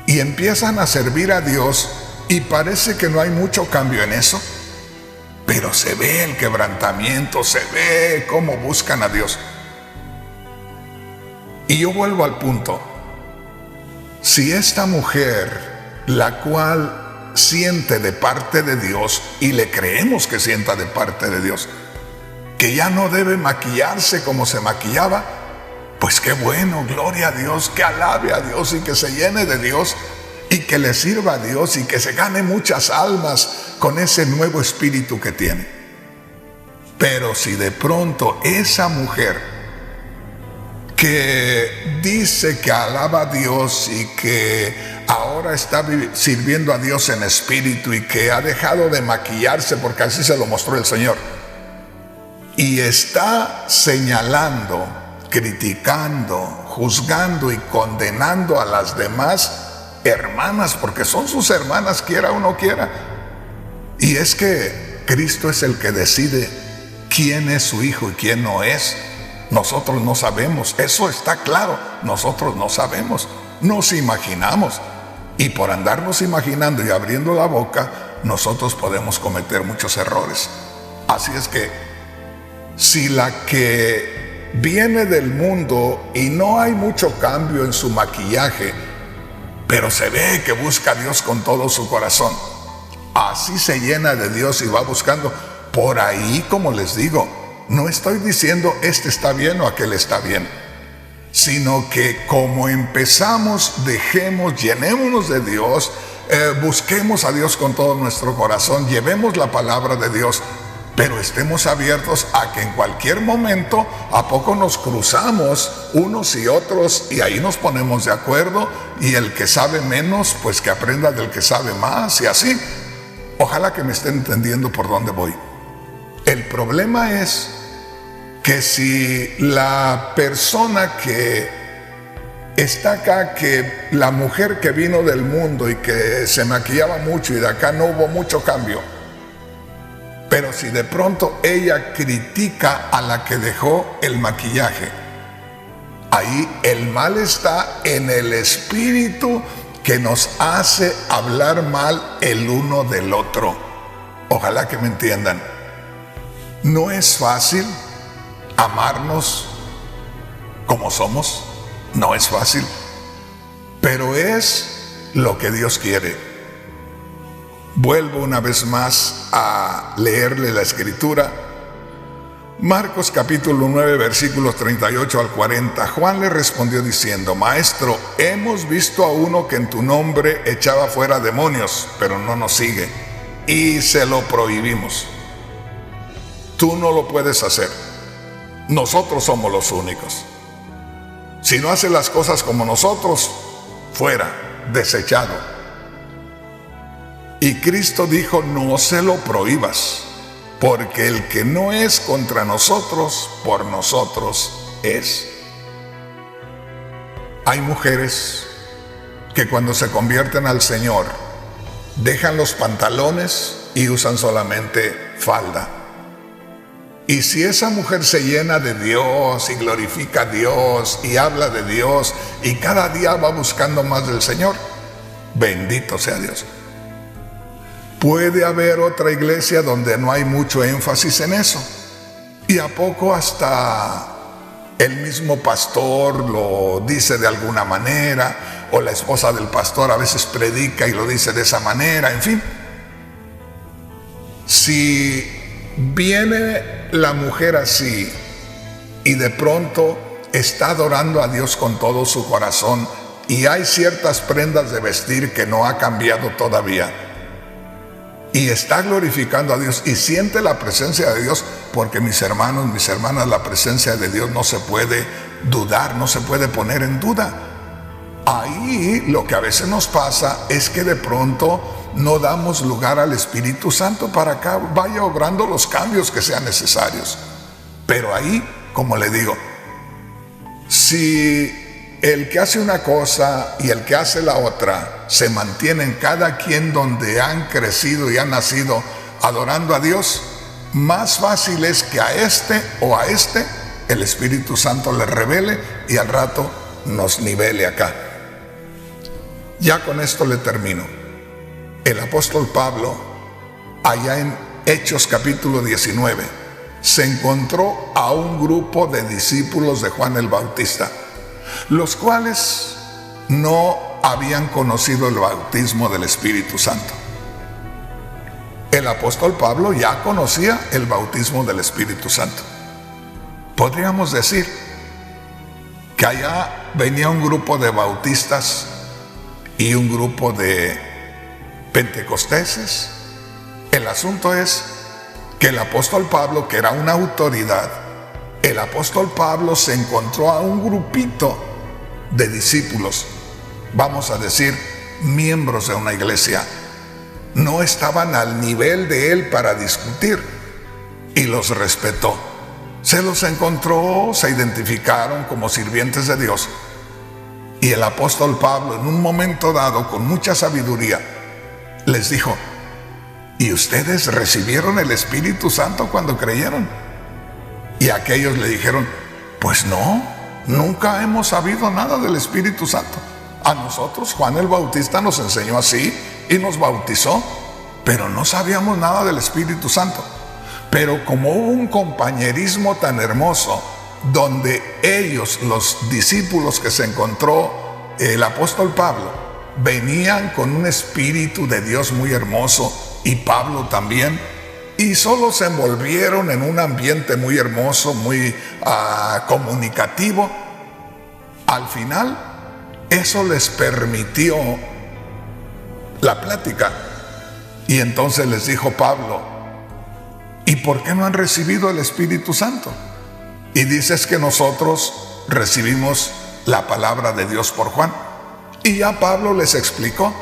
y empiezan a servir a Dios, y parece que no hay mucho cambio en eso, pero se ve el quebrantamiento, se ve cómo buscan a Dios. Y yo vuelvo al punto: si esta mujer, la cual siente de parte de Dios, y le creemos que sienta de parte de Dios, que ya no debe maquillarse como se maquillaba, pues qué bueno, gloria a Dios, que alabe a Dios y que se llene de Dios y que le sirva a Dios y que se gane muchas almas con ese nuevo espíritu que tiene. Pero si de pronto esa mujer que dice que alaba a Dios y que ahora está sirviendo a Dios en espíritu y que ha dejado de maquillarse, porque así se lo mostró el Señor, y está señalando, criticando, juzgando y condenando a las demás hermanas, porque son sus hermanas, quiera o no quiera. Y es que Cristo es el que decide quién es su hijo y quién no es. Nosotros no sabemos, eso está claro. Nosotros no sabemos, nos imaginamos, y por andarnos imaginando y abriendo la boca, nosotros podemos cometer muchos errores. Así es que si la que viene del mundo y no hay mucho cambio en su maquillaje, pero se ve que busca a Dios con todo su corazón, así se llena de Dios y va buscando por ahí, como les digo, no estoy diciendo este está bien o aquel está bien, sino que como empezamos, llenémonos de Dios, busquemos a Dios con todo nuestro corazón, llevemos la palabra de Dios, pero estemos abiertos a que en cualquier momento, ¿a poco nos cruzamos unos y otros y ahí nos ponemos de acuerdo? Y el que sabe menos, pues que aprenda del que sabe más, y así. Ojalá que me estén entendiendo por dónde voy. El problema es que si la persona que está acá, que la mujer que vino del mundo y que se maquillaba mucho y de acá no hubo mucho cambio, pero si de pronto ella critica a la que dejó el maquillaje, ahí el mal está en el espíritu que nos hace hablar mal el uno del otro. Ojalá que me entiendan. No es fácil amarnos como somos, no es fácil, pero es lo que Dios quiere. Vuelvo una vez más a leerle la escritura. Marcos capítulo 9, versículos 38 al 40. Juan le respondió diciendo: Maestro, hemos visto a uno que en tu nombre echaba fuera demonios, pero no nos sigue, y se lo prohibimos. Tú no lo puedes hacer. Nosotros somos los únicos. Si no hace las cosas como nosotros, fuera, desechado. Y Cristo dijo: no se lo prohíbas. porque el que no es contra nosotros, por nosotros es. Hay mujeres que cuando se convierten al Señor, dejan los pantalones y usan solamente falda. Y si esa mujer se llena de Dios y glorifica a Dios y habla de Dios y cada día va buscando más del Señor, bendito sea Dios. Puede haber otra iglesia donde no hay mucho énfasis en eso. Y a poco hasta el mismo pastor lo dice de alguna manera, o la esposa del pastor a veces predica y lo dice de esa manera, en fin. Si viene la mujer así y de pronto está adorando a Dios con todo su corazón y hay ciertas prendas de vestir que no ha cambiado todavía y está glorificando a Dios y siente la presencia de Dios, porque mis hermanos, mis hermanas, la presencia de Dios no se puede dudar, no se puede poner en duda. Ahí lo que a veces nos pasa es que de pronto no damos lugar al Espíritu Santo para que vaya obrando los cambios que sean necesarios. Pero ahí, como le digo, si el que hace una cosa y el que hace la otra se mantienen cada quien donde han crecido y han nacido adorando a Dios, más fácil es que a este o a este el Espíritu Santo le revele y al rato nos nivele acá. Ya con esto le termino. El apóstol Pablo, allá en Hechos capítulo 19, se encontró a un grupo de discípulos de Juan el Bautista, los cuales no habían conocido el bautismo del Espíritu Santo. El apóstol Pablo ya conocía el bautismo del Espíritu Santo. Podríamos decir que allá venía un grupo de bautistas y un grupo de pentecosteses. El asunto es que el apóstol Pablo, que era una autoridad, el apóstol Pablo se encontró a un grupito de discípulos, vamos a decir, miembros de una iglesia. No estaban al nivel de él para discutir y los respetó. Se los encontró, se identificaron como sirvientes de Dios. Y el apóstol Pablo, en un momento dado, con mucha sabiduría, les dijo: ¿y ustedes recibieron el Espíritu Santo cuando creyeron? Y aquellos le dijeron: pues no, nunca hemos sabido nada del Espíritu Santo. A nosotros Juan el Bautista nos enseñó así y nos bautizó, pero no sabíamos nada del Espíritu Santo. Pero como hubo un compañerismo tan hermoso, donde ellos, los discípulos que se encontró el apóstol Pablo, venían con un espíritu de Dios muy hermoso, y Pablo también, y solo se envolvieron en un ambiente muy hermoso, muy comunicativo. Al final, eso les permitió la plática. Y entonces les dijo Pablo: ¿y por qué no han recibido el Espíritu Santo? Y dices que nosotros recibimos la palabra de Dios por Juan. Y ya Pablo les explicó.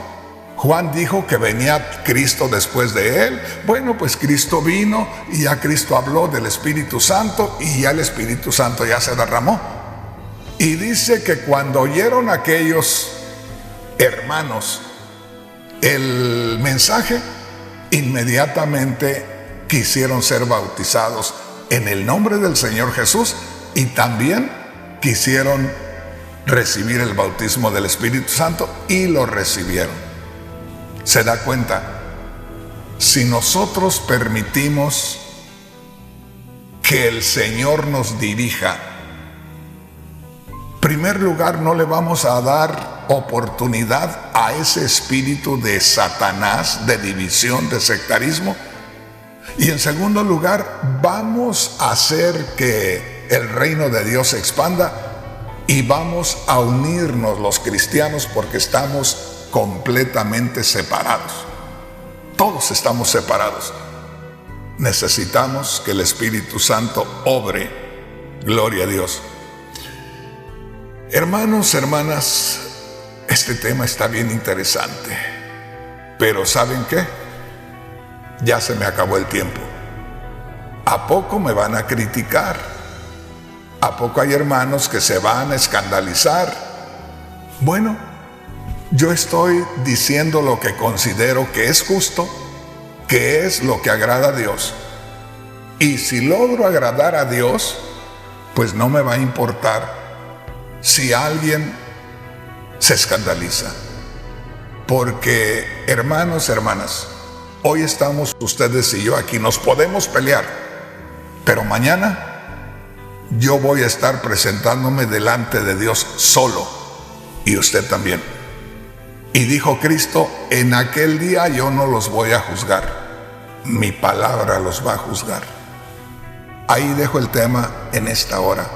Juan dijo que venía Cristo después de él. Bueno, pues Cristo vino y ya Cristo habló del Espíritu Santo y ya el Espíritu Santo ya se derramó. Y dice que cuando oyeron aquellos hermanos el mensaje, inmediatamente quisieron ser bautizados en el nombre del Señor Jesús y también quisieron recibir el bautismo del Espíritu Santo y lo recibieron. ¿Se da cuenta? Si nosotros permitimos que el Señor nos dirija, en primer lugar, no le vamos a dar oportunidad a ese espíritu de Satanás, de división, de sectarismo. Y en segundo lugar, vamos a hacer que el reino de Dios se expanda y vamos a unirnos los cristianos, porque estamos completamente separados. Todos estamos separados. Necesitamos que el Espíritu Santo obre. Gloria a Dios. Hermanos, hermanas, este tema está bien interesante, pero ¿saben qué? Ya se me acabó el tiempo. ¿A poco me van a criticar? ¿A poco hay hermanos que se van a escandalizar? Bueno, yo estoy diciendo lo que considero que es justo, que es lo que agrada a Dios. Y si logro agradar a Dios, pues no me va a importar si alguien se escandaliza. Porque, hermanos, hermanas, hoy estamos ustedes y yo aquí, nos podemos pelear, pero mañana yo voy a estar presentándome delante de Dios solo, y usted también. Y dijo Cristo, en aquel día yo no los voy a juzgar, mi palabra los va a juzgar. Ahí dejo el tema en esta hora.